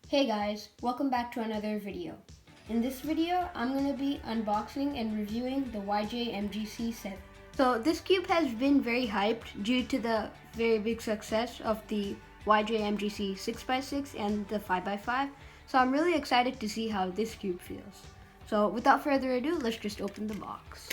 Hey guys, welcome back to another video. In this video, I'm going to be unboxing and reviewing the MGC7. So this cube has been very hyped due to the very big success of the MGC 6x6 and the 5x5. So I'm really excited to see how this cube feels. So without further ado, let's just open the box.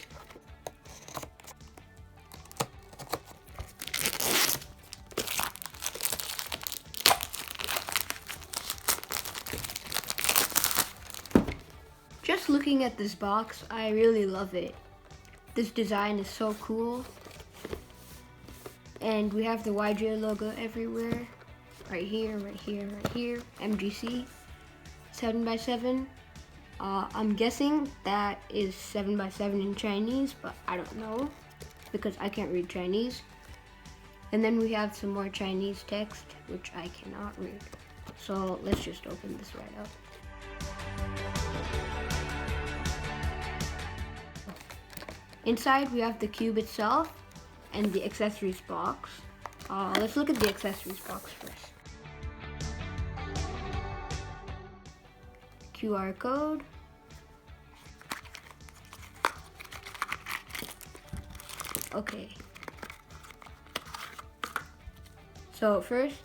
Just looking at this box, I really love it. This design is so cool. And we have the YJ logo everywhere. Right here, right here, right here. MGC 7x7. I'm guessing that is 7x7 in Chinese, but I don't know because I can't read Chinese. And then we have some more Chinese text, which I cannot read. So let's just open this right up. Inside we have the cube itself and the accessories box. Let's look at the accessories box first. QR code. Okay. So first,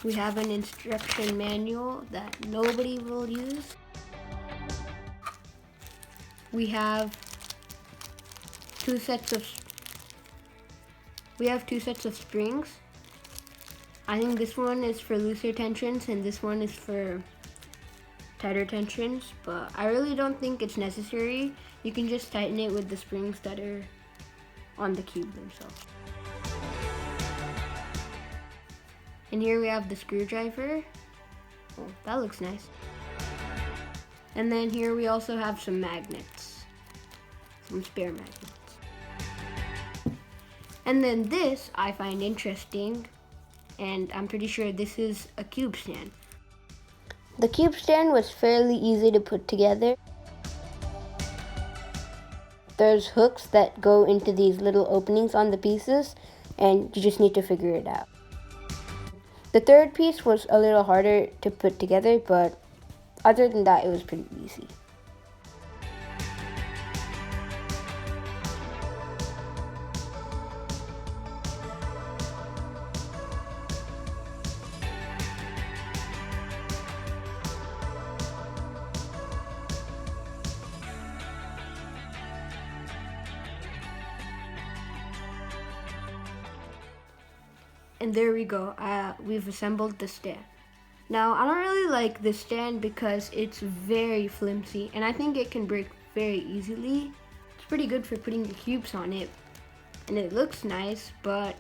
we have an instruction manual that nobody will use. We have two sets of springs. I think this one is for looser tensions and this one is for tighter tensions, but I really don't think it's necessary. You can just tighten it with the springs that are on the cube themselves. And here we have the screwdriver. Oh, that looks nice. And then here we also have some magnets, some spare magnets. And then this I find interesting, and I'm pretty sure this is a cube stand. The cube stand was fairly easy to put together. There's hooks that go into these little openings on the pieces, and you just need to figure it out. The third piece was a little harder to put together, but other than that, it was pretty easy. And there we go, we've assembled the stand. Now, I don't really like this stand because it's very flimsy and I think it can break very easily. It's pretty good for putting the cubes on it and it looks nice, but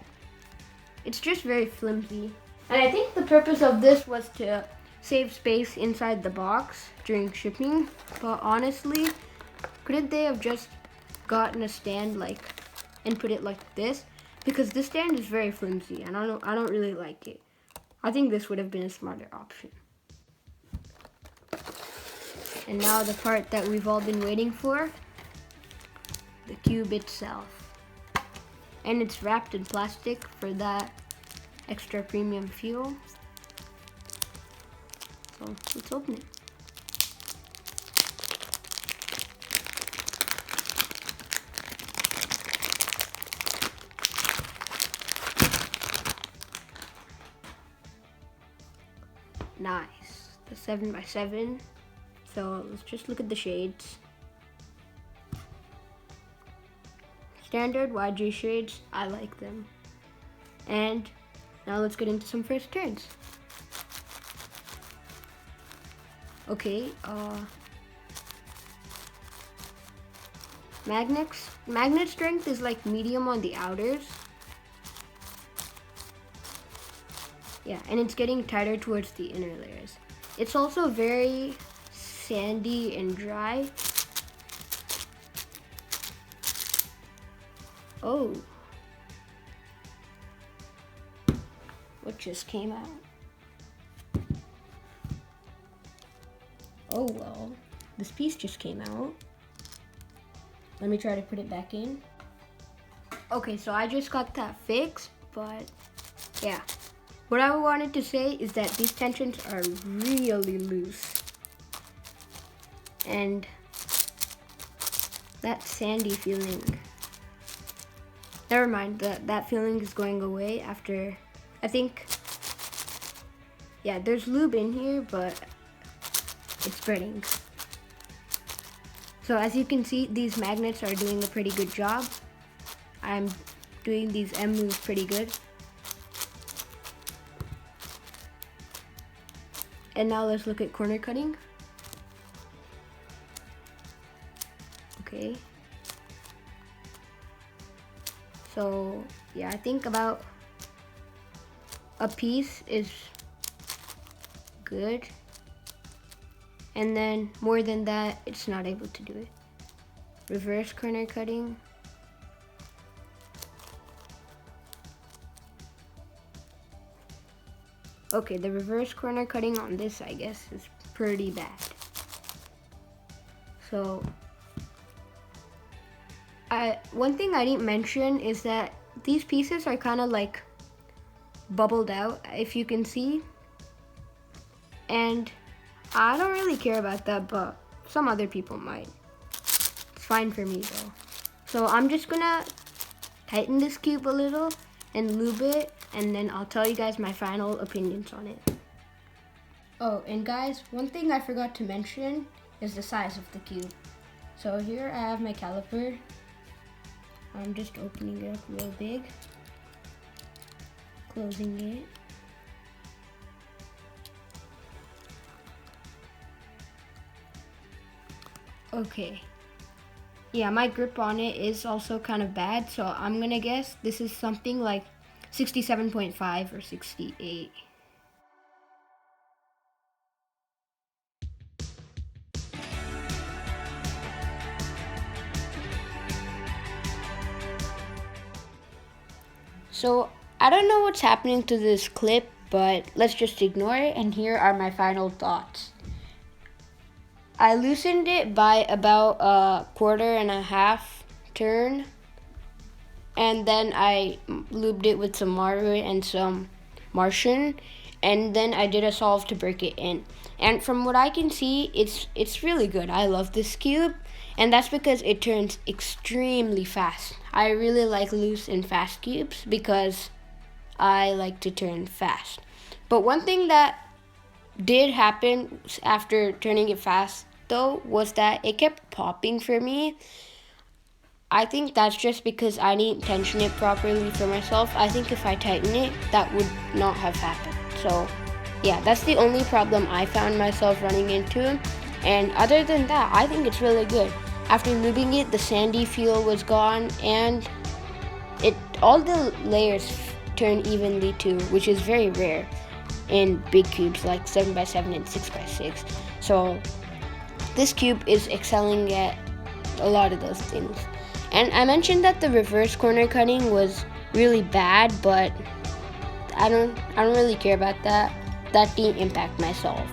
it's just very flimsy. And I think the purpose of this was to save space inside the box during shipping, but honestly, couldn't they have just gotten a stand and put it like this? Because this stand is very flimsy and I don't really like it. I think this would have been a smarter option. And now the part that we've all been waiting for, the cube itself. And it's wrapped in plastic for that extra premium feel. So let's open it. Nice, the 7x7. So let's just look at the shades. Standard YG shades, I like them. And now let's get into some first turns. Okay, magnet strength is like medium on the outers. Yeah, and it's getting tighter towards the inner layers. It's also very sandy and dry. Oh. What just came out? Oh well, this piece just came out. Let me try to put it back in. Okay, so I just got that fixed, but yeah. What I wanted to say is that these tensions are really loose. And that sandy feeling, never mind, that feeling is going away after, I think, yeah, there's lube in here, but it's spreading. So as you can see, these magnets are doing a pretty good job. I'm doing these M moves pretty good. And now let's look at corner cutting. Okay. So yeah, I think about a piece is good. And then more than that, it's not able to do it. Reverse corner cutting. Okay, the reverse corner cutting on this, I guess, is pretty bad. So, one thing I didn't mention is that these pieces are kind of like bubbled out, if you can see. And I don't really care about that, but some other people might. It's fine for me though. So I'm just gonna tighten this cube a little and lube it, and then I'll tell you guys my final opinions on it. Oh, and guys, one thing I forgot to mention is the size of the cube. So here I have my caliper. I'm just opening it up real big, closing it. Okay. Yeah, my grip on it is also kind of bad, so I'm gonna guess this is something like 67.5 or 68. So I don't know what's happening to this clip, but let's just ignore it, and here are my final thoughts. I loosened it by about a 1.5 turn, and then I lubed it with some Maru and some Martian, and then I did a solve to break it in. And from what I can see, it's really good. I love this cube, and that's because it turns extremely fast. I really like loose and fast cubes because I like to turn fast. But one thing that did happen after turning it fast though was that it kept popping for me. I think that's just because I didn't tension it properly for myself. I think if I tighten it, that would not have happened. So yeah, that's the only problem I found myself running into. And other than that, I think it's really good. After lubing it, the sandy feel was gone, and all the layers turn evenly too, which is very rare in big cubes like 7x7 and 6x6. So this cube is excelling at a lot of those things. And I mentioned that the reverse corner cutting was really bad, but I don't really care about that. That didn't impact my solve.